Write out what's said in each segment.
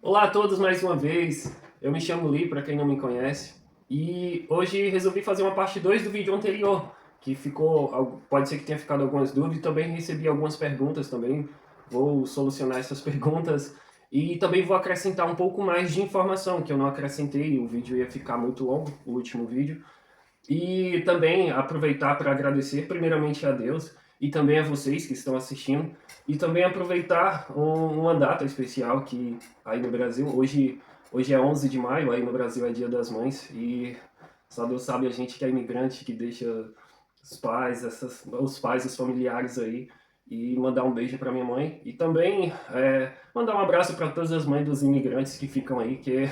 Olá a todos mais uma vez, eu me chamo Lee, para quem não me conhece, e hoje resolvi fazer uma parte 2 do vídeo anterior, que pode ser que tenha ficado algumas dúvidas, também recebi algumas perguntas também, vou solucionar essas perguntas, e também vou acrescentar um pouco mais de informação, que eu não acrescentei, o vídeo ia ficar muito longo, o último vídeo, e também aproveitar para agradecer primeiramente a Deus e também a vocês que estão assistindo. E também aproveitar uma data especial que aí no Brasil, hoje é 11 de maio, aí no Brasil é Dia das Mães. E só Deus sabe a gente que é imigrante, que deixa os pais, os familiares aí. E mandar um beijo para minha mãe. E também mandar um abraço para todas as mães dos imigrantes que ficam aí, que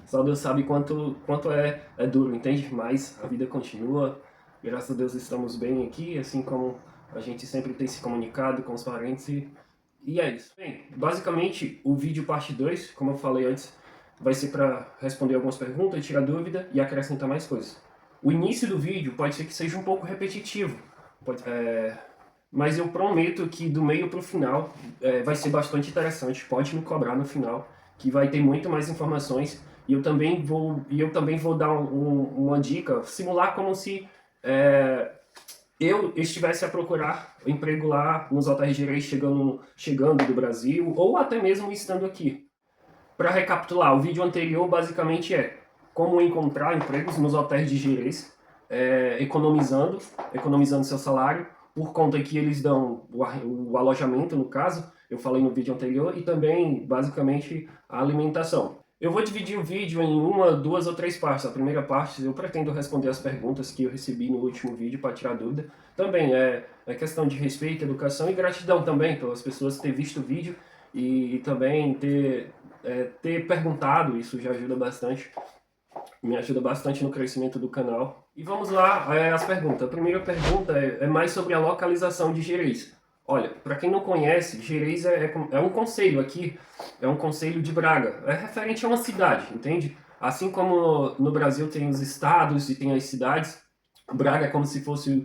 só Deus sabe quanto é duro, entende? Mas a vida continua. Graças a Deus estamos bem aqui, assim como a gente sempre tem se comunicado com os parentes e é isso. Bem, basicamente o vídeo parte 2, como eu falei antes, vai ser para responder algumas perguntas, tirar dúvida e acrescentar mais coisas. O início do vídeo pode ser que seja um pouco repetitivo, mas eu prometo que do meio para o final vai ser bastante interessante. Pode me cobrar no final, que vai ter muito mais informações. E eu também vou dar uma dica, simular como se eu estivesse a procurar emprego lá nos hotéis de Gerais chegando do Brasil, ou até mesmo estando aqui. Para recapitular, o vídeo anterior basicamente é como encontrar empregos nos hotéis de Gerês, economizando seu salário, por conta que eles dão o alojamento, no caso, eu falei no vídeo anterior, e também, basicamente, a alimentação. Eu vou dividir o vídeo em uma, duas ou três partes. A primeira parte eu pretendo responder as perguntas que eu recebi no último vídeo para tirar dúvida. Também é questão de respeito, educação e gratidão também pelas pessoas terem visto o vídeo e também ter perguntado, isso já ajuda bastante, me ajuda bastante no crescimento do canal. E vamos lá, as perguntas. A primeira pergunta é mais sobre a localização de Gerês. Olha, para quem não conhece, Gerês é um concelho aqui, é um concelho de Braga. É referente a uma cidade, entende? Assim como no Brasil tem os estados e tem as cidades, Braga é como se fosse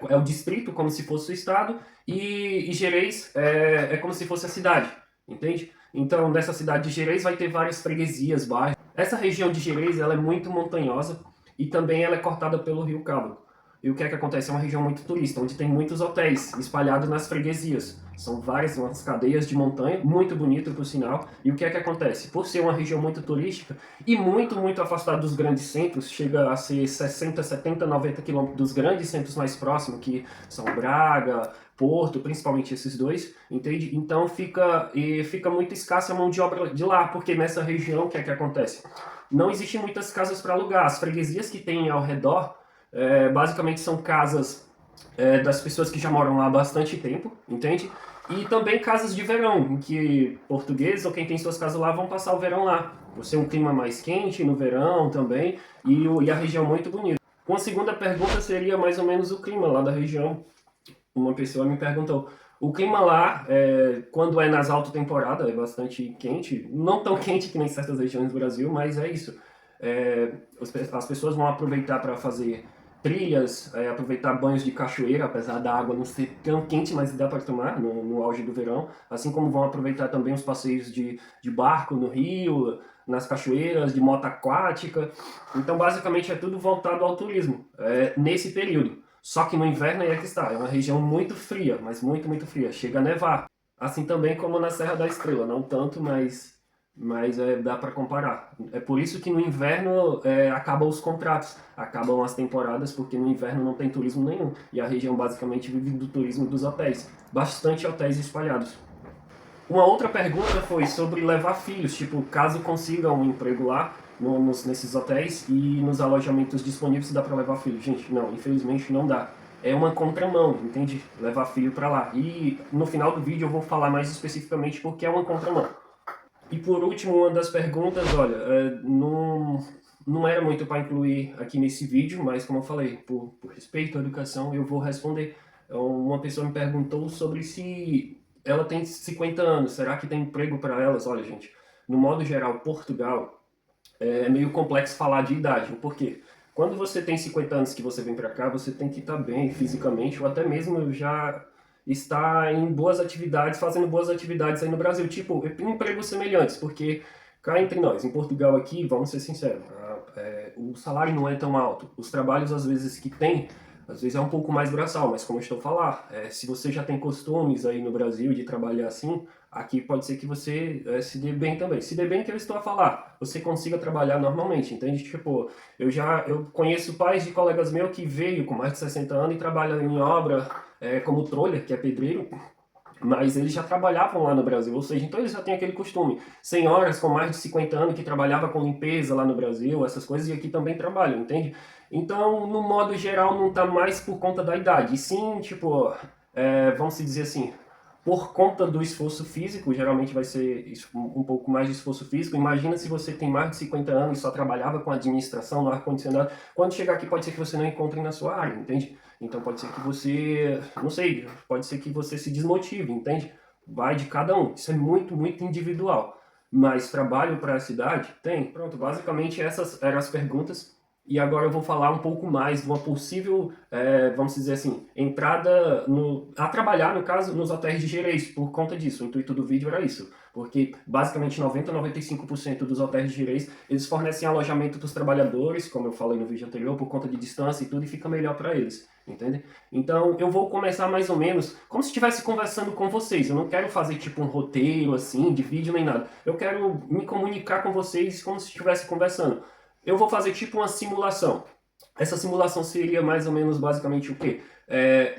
o distrito, como se fosse o estado, e Gerês é como se fosse a cidade, entende? Então, nessa cidade de Gerês vai ter várias freguesias, bairros. Essa região de Gerês ela é muito montanhosa e também ela é cortada pelo Rio Cabo. E o que é que acontece? É uma região muito turista, onde tem muitos hotéis espalhados nas freguesias. São várias umas cadeias de montanha, muito bonito por sinal. E o que é que acontece? Por ser uma região muito turística e muito, muito afastada dos grandes centros, chega a ser 60, 70, 90 quilômetros dos grandes centros mais próximos, que são Braga, Porto, principalmente esses dois, entende? Então fica muito escassa a mão de obra de lá, porque nessa região o que é que acontece? Não existem muitas casas para alugar. As freguesias que tem ao redor, basicamente são casas das pessoas que já moram lá há bastante tempo, entende? E também casas de verão, em que portugueses ou quem tem suas casas lá vão passar o verão lá. Por ser um clima mais quente no verão também, e a região muito bonita. Uma segunda pergunta seria mais ou menos o clima lá da região. Uma pessoa me perguntou, o clima lá, quando é nas altas temporadas, é bastante quente, não tão quente que nem certas regiões do Brasil, mas é isso. As pessoas vão aproveitar para fazer trilhas, aproveitar banhos de cachoeira, apesar da água não ser tão quente, mas dá para tomar no auge do verão, assim como vão aproveitar também os passeios de barco no rio, nas cachoeiras, de moto aquática. Então, basicamente, é tudo voltado ao turismo, nesse período. Só que no inverno aí é que está, é uma região muito fria, mas muito, muito fria. Chega a nevar. Assim também como na Serra da Estrela, não tanto, mas dá para comparar. É por isso que no inverno acabam os contratos, acabam as temporadas, porque no inverno não tem turismo nenhum. E a região basicamente vive do turismo dos hotéis. Bastante hotéis espalhados. Uma outra pergunta foi sobre levar filhos, tipo, caso consigam um emprego lá, nesses hotéis e nos alojamentos disponíveis se dá para levar filho. Gente, não, infelizmente não dá. É uma contramão, entende? Levar filho para lá. E no final do vídeo eu vou falar mais especificamente porque é uma contramão. E por último, uma das perguntas, olha, não era muito para incluir aqui nesse vídeo, mas como eu falei, por respeito à educação, eu vou responder. Uma pessoa me perguntou sobre se ela tem 50 anos, será que tem emprego para elas? Olha, gente, no modo geral, Portugal é meio complexo falar de idade. Por quê? Quando você tem 50 anos que você vem para cá, você tem que estar bem fisicamente, ou até mesmo já estar em boas atividades, fazendo boas atividades aí no Brasil, tipo empregos semelhantes, porque Cá entre nós, em Portugal aqui, vamos ser sinceros, o salário não é tão alto. Os trabalhos, às vezes, que tem, às vezes é um pouco mais braçal, mas como eu estou a falar, se você já tem costumes aí no Brasil de trabalhar assim, aqui pode ser que você se dê bem também. Se dê bem que eu estou a falar, você consiga trabalhar normalmente, entende? Tipo, eu conheço pais de colegas meus que veio com mais de 60 anos e trabalham em obra como trolha, que é pedreiro, mas eles já trabalhavam lá no Brasil, ou seja, então eles já têm aquele costume. Senhoras com mais de 50 anos que trabalhavam com limpeza lá no Brasil, essas coisas, e aqui também trabalham, entende? Então, no modo geral, não tá mais por conta da idade, e sim, tipo, vamos dizer assim, por conta do esforço físico, geralmente vai ser um pouco mais de esforço físico. Imagina se você tem mais de 50 anos e só trabalhava com administração no ar-condicionado. Quando chegar aqui, pode ser que você não encontre na sua área, entende? Então pode ser que você, não sei, pode ser que você se desmotive, entende? Vai de cada um. Isso é muito, muito individual. Mas trabalho para a cidade? Tem. Pronto, basicamente essas eram as perguntas. E agora eu vou falar um pouco mais de uma possível, vamos dizer assim, entrada a trabalhar, no caso, nos hotéis de Gerês, por conta disso. O intuito do vídeo era isso. Porque basicamente 90 a 95% dos hotéis de Gerês, eles fornecem alojamento para os trabalhadores, como eu falei no vídeo anterior, por conta de distância e tudo, e fica melhor para eles, entende? Então eu vou começar mais ou menos como se estivesse conversando com vocês. Eu não quero fazer tipo um roteiro assim, de vídeo nem nada. Eu quero me comunicar com vocês como se estivesse conversando. Eu vou fazer tipo uma simulação. Essa simulação seria mais ou menos basicamente o quê?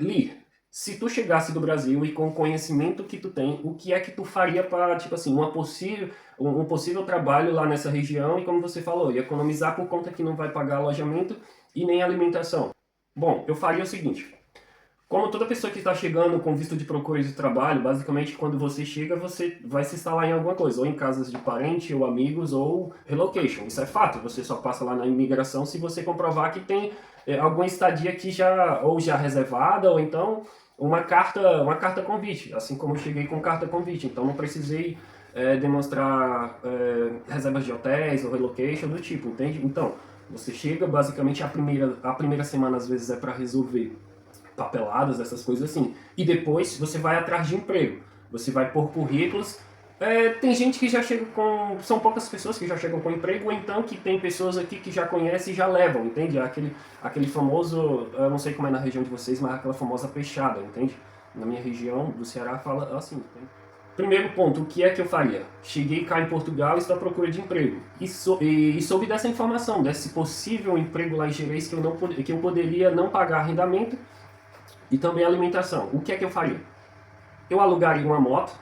Li, se tu chegasse do Brasil e com o conhecimento que tu tem, o que é que tu faria para, tipo assim, um possível trabalho lá nessa região e, como você falou, economizar por conta que não vai pagar alojamento e nem alimentação? Bom, eu faria o seguinte. Como toda pessoa que está chegando com visto de procura de trabalho, basicamente quando você chega, você vai se instalar em alguma coisa, ou em casas de parente, ou amigos, ou relocation. Isso é fato, você só passa lá na imigração se você comprovar que tem alguma estadia aqui já reservada, ou então uma carta convite, assim como eu cheguei com carta convite. Então não precisei demonstrar reservas de hotéis ou relocation do tipo, entende? Então, você chega, basicamente a primeira semana às vezes é para resolver papeladas, essas coisas assim. E depois você vai atrás de emprego. Você vai pôr currículos. Tem gente que já chega com... São poucas pessoas que já chegam com emprego, ou então que tem pessoas aqui que já conhecem e já levam, entende? Aquele famoso... Eu não sei como é na região de vocês, mas aquela famosa peixada, entende? Na minha região do Ceará fala assim, entende? Primeiro ponto, o que é que eu faria? Cheguei cá em Portugal e estou à procura de emprego. E soube dessa informação, desse possível emprego lá em Gerês que eu poderia não pagar arrendamento e também alimentação. O que é que eu faria? Eu alugaria uma moto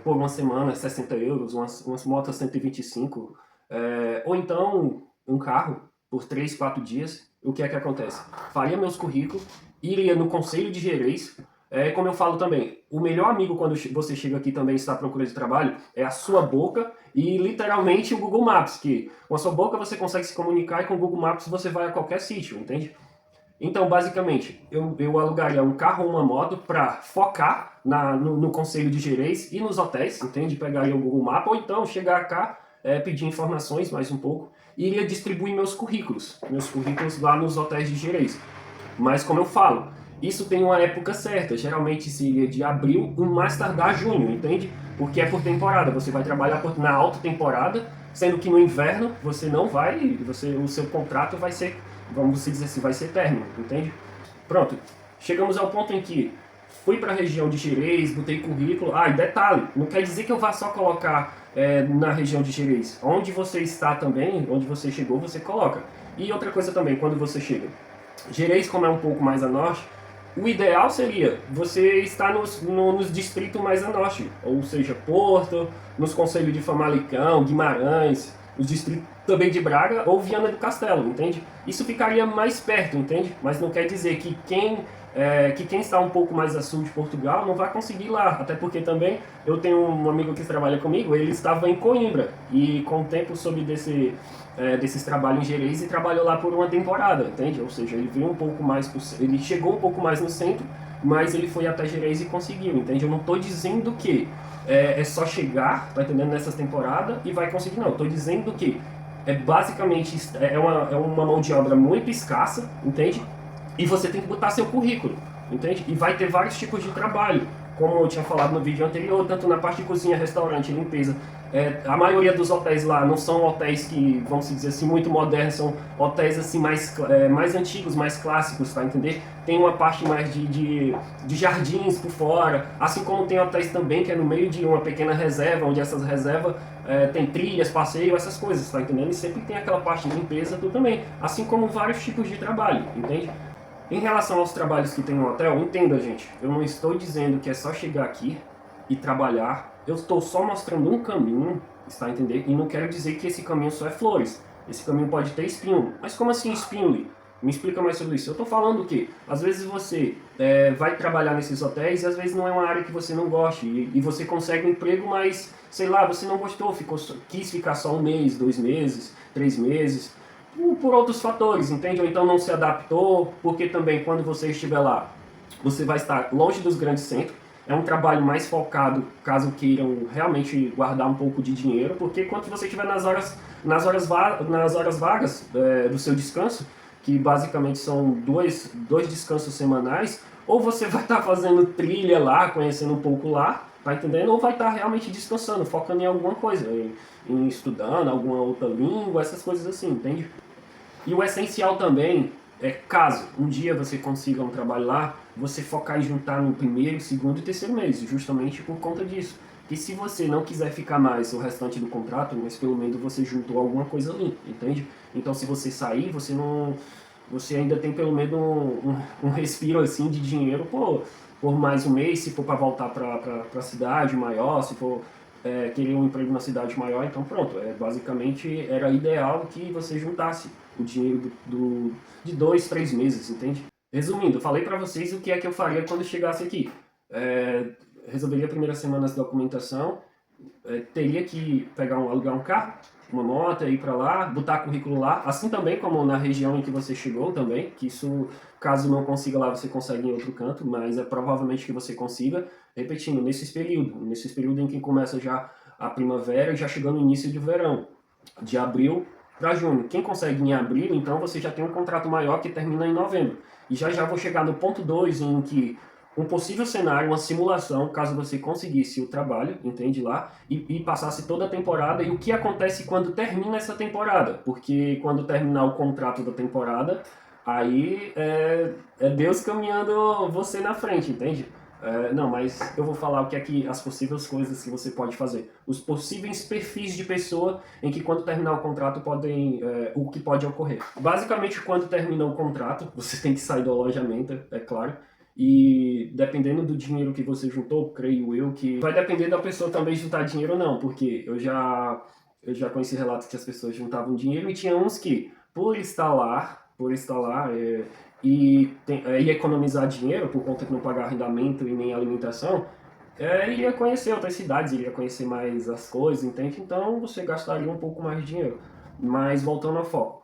por uma semana, 60 euros, umas motos 125, ou então um carro por 3, 4 dias. O que é que acontece? Faria meus currículos, iria no Conselho de Gerês. Como eu falo também, o melhor amigo quando você chega aqui também está à procura de trabalho é a sua boca e literalmente o Google Maps, que com a sua boca você consegue se comunicar e com o Google Maps você vai a qualquer sítio, entende? Então, basicamente, eu alugaria um carro ou uma moto para focar no Conselho de Gerês e nos hotéis, entende? Pegaria o Google Maps, ou então chegar cá, pedir informações mais um pouco, e iria distribuir meus currículos lá nos hotéis de Gerês. Mas, como eu falo, isso tem uma época certa, geralmente seria de abril, mais tardar junho, entende? Porque é por temporada, você vai trabalhar na alta temporada, sendo que no inverno você não vai, o seu contrato vai ser, vamos dizer assim, vai ser término, entende? Pronto, chegamos ao ponto em que fui para a região de Gerês, botei currículo. E detalhe, não quer dizer que eu vá só colocar na região de Gerês. Onde você está também, onde você chegou, você coloca. E outra coisa também, quando você chega. Gerês, como é um pouco mais a norte, o ideal seria você estar nos distritos mais a norte, ou seja, Porto, nos concelhos de Famalicão, Guimarães, os distritos também de Braga ou Viana do Castelo, entende? Isso ficaria mais perto, entende? Mas não quer dizer que quem está um pouco mais a sul de Portugal não vai conseguir ir lá, até porque também eu tenho um amigo que trabalha comigo, ele estava em Coimbra e com o tempo soube desses trabalhos em Gerês e trabalhou lá por uma temporada, entende? Ou seja, ele veio um pouco mais, ele chegou um pouco mais no centro, mas ele foi até Gerês e conseguiu, entende? Eu não estou dizendo que é só chegar, tá entendendo, nessas temporadas e vai conseguir, não. Estou dizendo que basicamente uma mão de obra muito escassa, entende? E você tem que botar seu currículo, entende? E vai ter vários tipos de trabalho, como eu tinha falado no vídeo anterior, tanto na parte de cozinha, restaurante, limpeza. A maioria dos hotéis lá não são hotéis que, vamos dizer assim, muito modernos, são hotéis assim mais antigos, mais clássicos, tá entender? Tem uma parte mais de jardins por fora, assim como tem hotéis também que é no meio de uma pequena reserva, onde essas reservas tem trilhas, passeio, essas coisas, tá entendendo? E sempre tem aquela parte de limpeza tudo também, assim como vários tipos de trabalho, entende? Em relação aos trabalhos que tem no hotel, entenda, gente, eu não estou dizendo que é só chegar aqui e trabalhar, eu estou só mostrando um caminho, está a entender? E não quero dizer que esse caminho só é flores, esse caminho pode ter espinho. Mas como assim espinho, Lee? Me explica mais sobre isso. Eu estou falando que, às vezes você vai trabalhar nesses hotéis e às vezes não é uma área que você não goste, e você consegue um emprego, mas, sei lá, você não gostou, quis ficar só um mês, 2 meses, 3 meses, por outros fatores, entende? Ou então não se adaptou, porque também quando você estiver lá, você vai estar longe dos grandes centros. É um trabalho mais focado, caso queiram realmente guardar um pouco de dinheiro, porque quando você estiver nas horas vagas do seu descanso, que basicamente são dois descansos semanais, ou você vai estar fazendo trilha lá, conhecendo um pouco lá, tá entendendo? Ou vai estar realmente descansando, focando em alguma coisa, em estudando alguma outra língua, essas coisas assim, entende? E o essencial também é, caso um dia você consiga um trabalho lá, você focar em juntar no primeiro, segundo e terceiro mês, justamente por conta disso. E se você não quiser ficar mais o restante do contrato, mas pelo menos você juntou alguma coisa ali, entende? Então se você sair, você ainda tem pelo menos um respiro assim de dinheiro por mais um mês, se for para voltar para a cidade maior, se for querer um emprego na cidade maior, então pronto, basicamente era ideal que você juntasse o dinheiro de 2, 3 meses, entende? Resumindo, eu falei para vocês o que é que eu faria quando chegasse aqui. Resolveria a primeira semana de documentação, teria que alugar um carro, uma moto, ir para lá, botar currículo lá, assim também como na região em que você chegou também, que isso, caso não consiga lá, você consegue em outro canto, mas é provavelmente que você consiga, repetindo, nesses períodos em que começa já a primavera e já chegando no início de verão, de abril para junho. Quem consegue em abril, então você já tem um contrato maior que termina em novembro. E já vou chegar no ponto 2, em que um possível cenário, uma simulação, caso você conseguisse o trabalho, entende lá, e passasse toda a temporada, e o que acontece quando termina essa temporada, porque quando terminar o contrato da temporada, aí é Deus caminhando você na frente, entende? Não, mas eu vou falar o que é que as possíveis coisas que você pode fazer. Os possíveis perfis de pessoa em que quando terminar o contrato o que pode ocorrer. Basicamente, quando termina o contrato, você tem que sair do alojamento, é claro. E dependendo do dinheiro que você juntou, creio eu que vai depender da pessoa também juntar dinheiro ou não, porque eu já conheci relatos que as pessoas juntavam dinheiro e tinha uns que, por estar lá e economizar dinheiro por conta de não pagar arrendamento e nem alimentação, iria conhecer outras cidades, iria conhecer mais as coisas, entende? Então você gastaria um pouco mais de dinheiro. Mas voltando ao foco,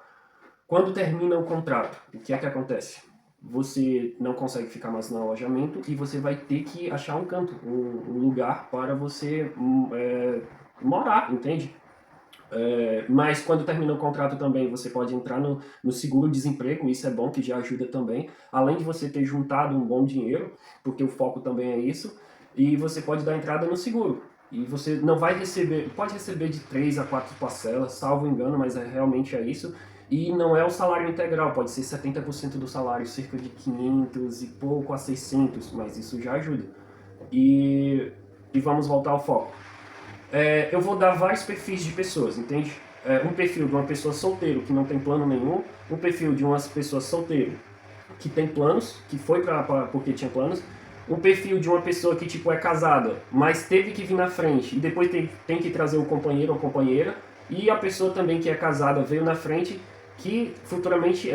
quando termina o contrato, o que é que acontece? Você não consegue ficar mais no alojamento e você vai ter que achar um canto, um lugar para você morar, entende? Mas quando termina o contrato também, você pode entrar no seguro-desemprego, isso é bom, que já ajuda também. Além de você ter juntado um bom dinheiro, porque o foco também é isso, e você pode dar entrada no seguro. E você não vai receber, pode receber de 3 a 4 parcelas, salvo engano, mas realmente é isso. E não é o salário integral, pode ser 70% do salário, cerca de 500 e pouco a 600, mas isso já ajuda. E vamos voltar ao foco. Eu vou dar vários perfis de pessoas, entende? Um perfil de uma pessoa solteira que não tem plano nenhum, um perfil de uma pessoa solteira que tem planos, que foi porque tinha planos, um perfil de uma pessoa que tipo é casada, mas teve que vir na frente e depois tem que trazer o companheiro ou companheira, e a pessoa também que é casada veio na frente que futuramente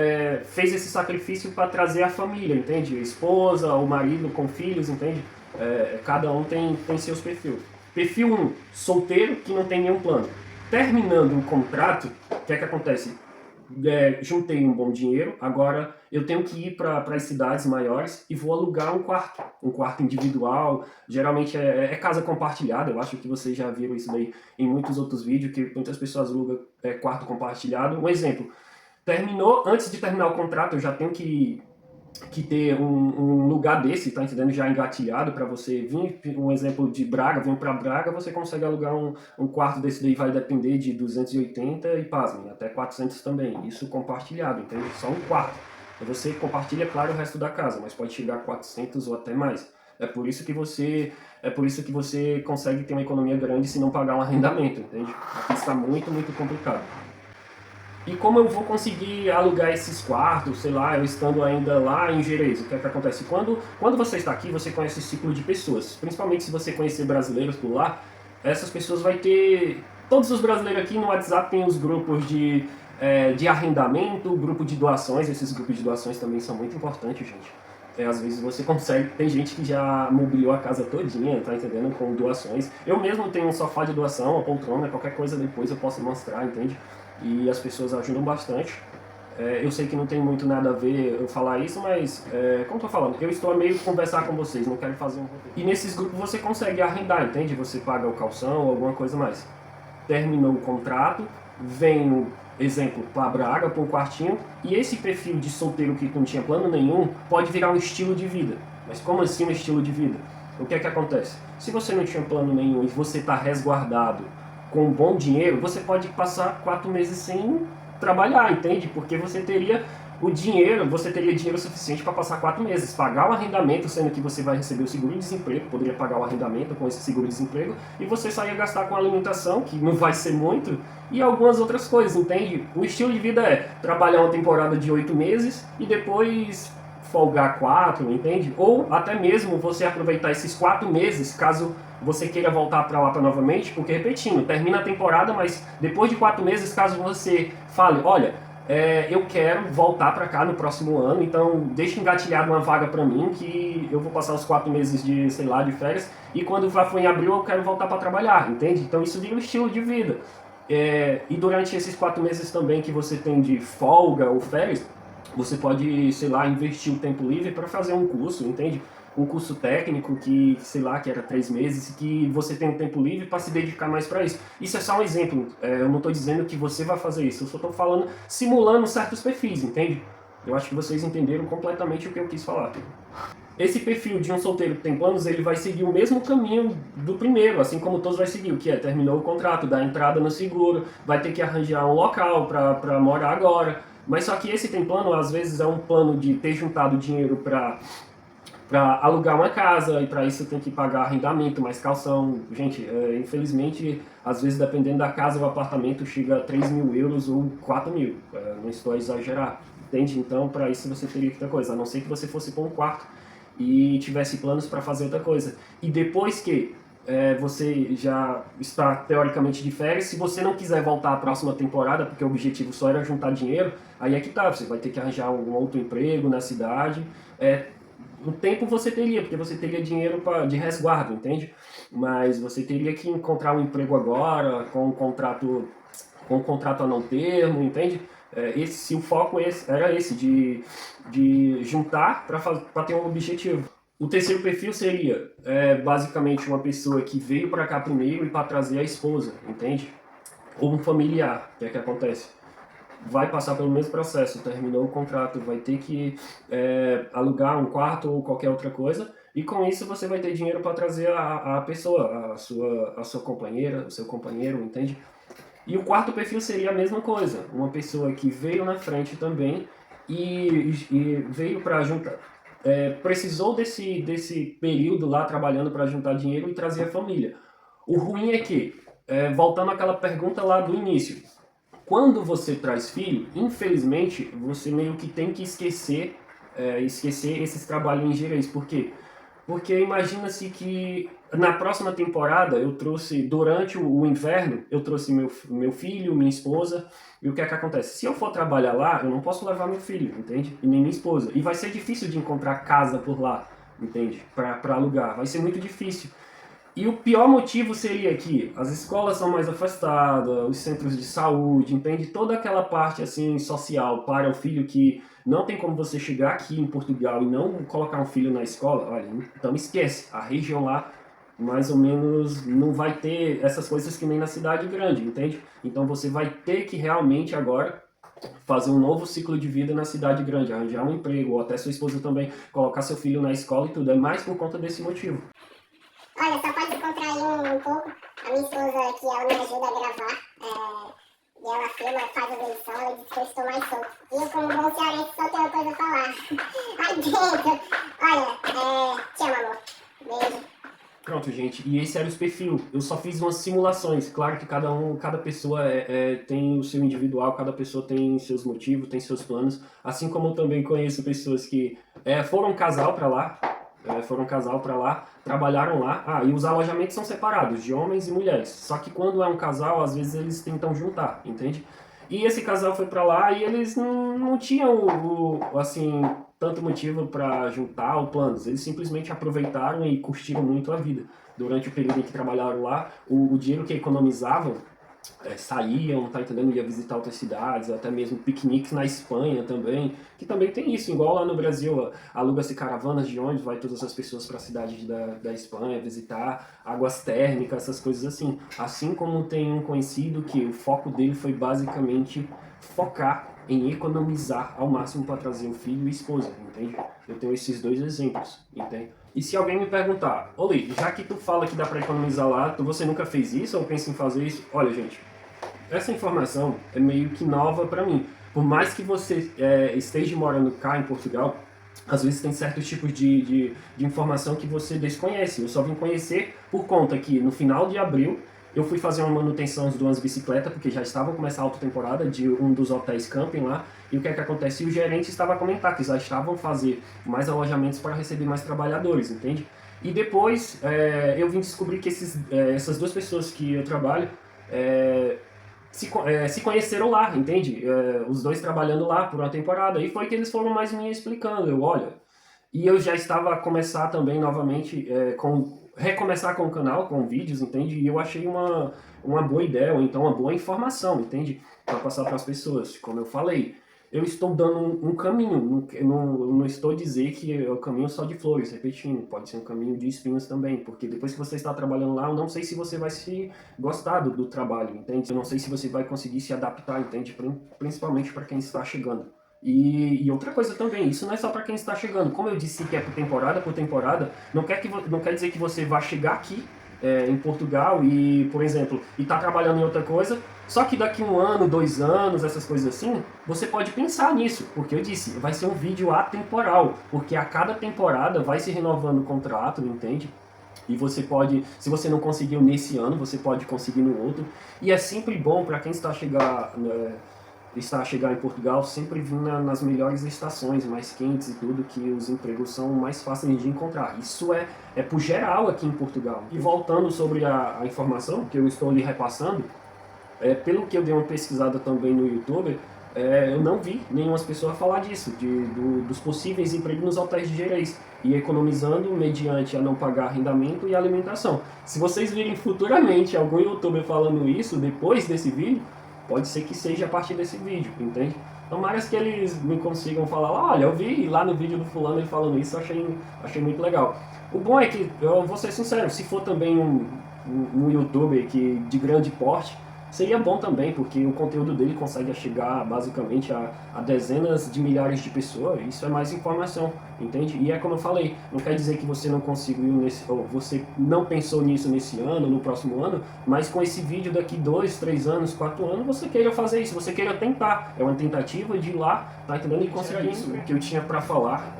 fez esse sacrifício para trazer a família, entende? A esposa, o marido com filhos, entende? Cada um tem seus perfis. Perfil 1, solteiro que não tem nenhum plano. Terminando o contrato, o que é que acontece? Juntei um bom dinheiro, agora eu tenho que ir para as cidades maiores e vou alugar um quarto individual, geralmente é casa compartilhada, eu acho que vocês já viram isso daí em muitos outros vídeos, que muitas pessoas alugam quarto compartilhado. Um exemplo, antes de terminar o contrato, eu já tenho que que ter um lugar desse, tá entendendo? Já engatilhado para você vir, um exemplo de Braga, vem para Braga, você consegue alugar um quarto desse daí, vai depender de 280 e pasmem, até 400 também, isso compartilhado, entende? Só um quarto. Você compartilha, claro, o resto da casa, mas pode chegar a 400 ou até mais. É por isso que você consegue ter uma economia grande se não pagar um arrendamento, entende? Aqui está muito, muito complicado. E como eu vou conseguir alugar esses quartos, sei lá, eu estando ainda lá em Gerês? O que é que acontece? Quando você está aqui, você conhece esse ciclo de pessoas. Principalmente se você conhecer brasileiros por lá, essas pessoas vai ter... Todos os brasileiros aqui no WhatsApp tem os grupos de arrendamento, grupo de doações. Esses grupos de doações também são muito importantes, gente. Às vezes você consegue... Tem gente que já mobiliou a casa todinha, tá entendendo? Com doações. Eu mesmo tenho um sofá de doação, uma poltrona, qualquer coisa depois eu posso mostrar, entende? E as pessoas ajudam bastante. Eu sei que não tem muito nada a ver eu falar isso, mas, como eu tô falando, eu estou a meio de conversar com vocês, não quero fazer um roteiro. E nesses grupos você consegue arrendar, entende? Você paga o calção ou alguma coisa mais. Terminou o contrato, vem, exemplo, para Braga, para um quartinho, e esse perfil de solteiro que não tinha plano nenhum pode virar um estilo de vida. Mas como assim um estilo de vida? O que é que acontece? Se você não tinha plano nenhum e você está resguardado com um bom dinheiro, você pode passar 4 meses sem trabalhar, entende? Porque você teria dinheiro suficiente para passar 4 meses, pagar o arrendamento, sendo que você vai receber o seguro-desemprego, poderia pagar o arrendamento com esse seguro-desemprego, e você só ia gastar com alimentação, que não vai ser muito, e algumas outras coisas, entende? O estilo de vida é trabalhar uma temporada de 8 meses e depois folgar 4, entende? Ou até mesmo você aproveitar esses 4 meses, caso você queira voltar para Lapa novamente, porque repetindo, termina a temporada, mas depois de 4 meses, caso você fale, olha, eu quero voltar para cá no próximo ano, então deixa engatilhado uma vaga para mim, que eu vou passar os 4 meses de, sei lá, de férias, e quando for em abril eu quero voltar para trabalhar, entende? Então isso vira um estilo de vida. E durante esses 4 meses também que você tem de folga ou férias, você pode, sei lá, investir o tempo livre para fazer um curso, entende? Um curso técnico que, sei lá, que era 3 meses, que você tem um tempo livre para se dedicar mais para isso. Isso é só um exemplo, eu não estou dizendo que você vai fazer isso, eu só estou falando, simulando certos perfis, entende? Eu acho que vocês entenderam completamente o que eu quis falar. Esse perfil de um solteiro que tem planos, ele vai seguir o mesmo caminho do primeiro, assim como todos vai seguir, o que é, terminou o contrato, dá entrada no seguro, vai ter que arranjar um local para morar agora, mas só que esse tem plano, às vezes é um plano de ter juntado dinheiro para alugar uma casa, e para isso tem que pagar arrendamento, mais calção. Gente, infelizmente, às vezes, dependendo da casa ou apartamento, chega a 3 mil euros ou 4 mil. Não estou a exagerar, entende? Então, para isso você teria que ter coisa, a não ser que você fosse para um quarto e tivesse planos para fazer outra coisa. E depois que você já está teoricamente de férias, se você não quiser voltar à próxima temporada, porque o objetivo só era juntar dinheiro, aí é que tá, você vai ter que arranjar um outro emprego na cidade. Um tempo você teria, porque você teria dinheiro de resguardo, entende? Mas você teria que encontrar um emprego agora, com um contrato a não termo, entende? Se o foco era esse, de juntar para ter um objetivo. O terceiro perfil seria basicamente uma pessoa que veio para cá primeiro e para trazer a esposa, entende? Ou um familiar, que é que acontece? Vai passar pelo mesmo processo, terminou o contrato, vai ter que alugar um quarto ou qualquer outra coisa, e com isso você vai ter dinheiro para trazer a pessoa, a sua companheira, o seu companheiro, entende? E o quarto perfil seria a mesma coisa, uma pessoa que veio na frente também e veio para juntar, precisou desse período lá trabalhando para juntar dinheiro e trazer a família. O ruim é que, voltando àquela pergunta lá do início, quando você traz filho, infelizmente, você meio que tem que esquecer esses trabalhos em gerês. Por quê? Porque imagina-se que na próxima temporada eu trouxe, durante o inverno, eu trouxe meu filho, minha esposa, e o que é que acontece? Se eu for trabalhar lá, eu não posso levar meu filho, entende? E nem minha esposa. E vai ser difícil de encontrar casa por lá, entende? Para alugar. Vai ser muito difícil. E o pior motivo seria que as escolas são mais afastadas, os centros de saúde, entende? Toda aquela parte assim social para o filho que não tem como você chegar aqui em Portugal e não colocar um filho na escola, olha, então esquece. A região lá mais ou menos não vai ter essas coisas que nem na cidade grande, entende? Então você vai ter que realmente agora fazer um novo ciclo de vida na cidade grande, arranjar um emprego, ou até sua esposa também colocar seu filho na escola e tudo. É mais por conta desse motivo. Olha, só pode descontrair um pouco. A minha esposa aqui, ela me ajuda a gravar. E ela filma, faz a edição, ela diz que eu estou mais solto. E eu, como bom cearense, só tenho uma coisa a falar. Aí dentro. Olha, te amo, amor. Beijo. Pronto, gente, e esse era o perfil. Eu só fiz umas simulações. Claro que cada pessoa tem o seu individual, cada pessoa tem seus motivos, tem seus planos. Assim como eu também conheço pessoas que foram casal para lá, trabalharam lá. Ah, e os alojamentos são separados, de homens e mulheres. Só que quando é um casal, às vezes eles tentam juntar, entende? E esse casal foi para lá e eles não tinham, assim, tanto motivo para juntar ou planos. Eles simplesmente aproveitaram e curtiram muito a vida. Durante o período em que trabalharam lá, o dinheiro que economizavam, saíam, tá entendendo? Ia visitar outras cidades, até mesmo piqueniques na Espanha também, que também tem isso, igual lá no Brasil, aluga-se caravanas de ônibus, vai todas as pessoas para a cidade da Espanha visitar, águas térmicas, essas coisas assim. Assim como tem um conhecido que o foco dele foi basicamente focar em economizar ao máximo para trazer o filho e a esposa, entende? Eu tenho esses dois exemplos, entende? E se alguém me perguntar, Oli, já que tu fala que dá para economizar lá, você nunca fez isso ou pensa em fazer isso? Olha, gente, essa informação é meio que nova para mim. Por mais que você esteja morando cá em Portugal, às vezes tem certos tipos de informação que você desconhece. Eu só vim conhecer por conta que no final de abril eu fui fazer uma manutenção de umas bicicletas, porque já estavam começando a alta temporada de um dos hotéis camping lá. E o que é que acontece? O gerente estava a comentar que já estavam a fazer mais alojamentos para receber mais trabalhadores, entende? E depois eu vim descobrir que essas duas pessoas que eu trabalho se conheceram lá, entende? Os dois trabalhando lá por uma temporada. E foi que eles foram mais me explicando. E eu já estava a começar também novamente recomeçar com o canal, com vídeos, entende? E eu achei uma boa ideia, ou então uma boa informação, entende? Para passar para as pessoas. Como eu falei, eu estou dando um caminho, não estou a dizer que é o caminho só de flores, repetindo, pode ser um caminho de espinhos também, porque depois que você está trabalhando lá, eu não sei se você vai se gostar do trabalho, entende? Eu não sei se você vai conseguir se adaptar, entende? Principalmente para quem está chegando. E outra coisa também, isso não é só para quem está chegando. Como eu disse que é por temporada, não quer dizer que você vai chegar aqui em Portugal e, por exemplo, e tá trabalhando em outra coisa, só que daqui 1 ano, 2 anos, essas coisas assim, você pode pensar nisso, porque eu disse, vai ser um vídeo atemporal, porque a cada temporada vai se renovando o contrato, entende? E você pode, se você não conseguiu nesse ano, você pode conseguir no outro. E é sempre bom para quem está a chegar em Portugal, sempre vir nas melhores estações, mais quentes e tudo, que os empregos são mais fáceis de encontrar. Isso é por geral aqui em Portugal. E voltando sobre a informação que eu estou lhe repassando, pelo que eu dei uma pesquisada também no YouTube, eu não vi nenhuma pessoa falar disso, dos possíveis empregos nos hotéis de Gerês, e economizando mediante a não pagar arrendamento e alimentação. Se vocês virem futuramente algum youtuber falando isso depois desse vídeo, pode ser que seja a partir desse vídeo, entende? Tomara que eles me consigam falar, olha, eu vi lá no vídeo do fulano ele falando isso, achei muito legal. O bom é que, eu vou ser sincero, se for também um youtuber de grande porte, seria bom também, porque o conteúdo dele consegue chegar basicamente a dezenas de milhares de pessoas. Isso é mais informação, entende? E é como eu falei, não quer dizer que você não conseguiu ou você não pensou nisso nesse ano, no próximo ano, mas com esse vídeo daqui 2, 3 anos, 4 anos, você queira fazer isso, você queira tentar. É uma tentativa de ir lá, tá entendendo? E conseguir isso que eu tinha pra falar.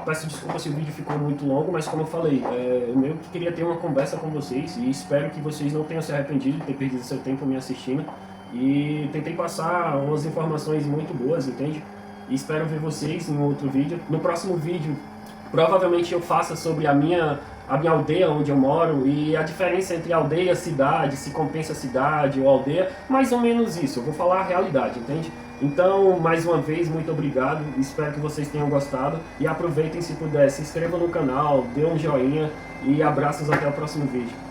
Peço desculpa se o vídeo ficou muito longo, mas como eu falei, eu meio que queria ter uma conversa com vocês e espero que vocês não tenham se arrependido de ter perdido seu tempo me assistindo, e tentei passar umas informações muito boas, entende? E espero ver vocês em outro vídeo. No próximo vídeo, provavelmente eu faça sobre a minha aldeia onde eu moro e a diferença entre aldeia e cidade, se compensa cidade ou aldeia, mais ou menos isso. Eu vou falar a realidade, entende? Então, mais uma vez, muito obrigado, espero que vocês tenham gostado e aproveitem se puder, se inscrevam no canal, dê um joinha e abraços até o próximo vídeo.